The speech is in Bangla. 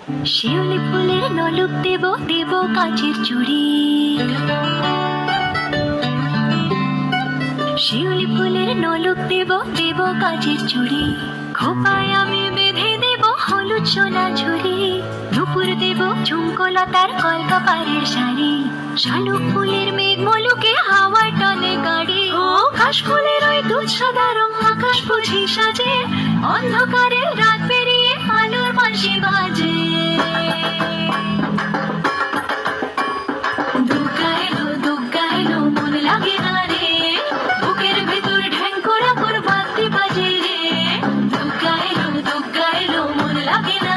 শিউলি ফুলের নলুক দেব দেব কাচের চুড়ি, শিউলি ফুলের নলুক দেব দেব কাচের চুড়ি, খোপায় আমি বেঁধে দেব হলুদ সোনা ঝুড়ি, দুপুর দেব ঝুমকোলতার কলকাপাড়ের শাড়ি, শালুক ফুলের মেঘ মলুকে হাওয়ার টানে গাড়ি, ও কাশ ফুলের ওই দুধ সাদা রং আকাশ বুঝি সাজে, অন্ধকারের রাত পেরিয়ে আলোর বাঁশি বাজে। দুর্গা এলো মন লাগে না রে, বুকের ভেতর ঢ্যাং করা বাদ্যি বাজে রে। দুর্গা এলো মন লাগে না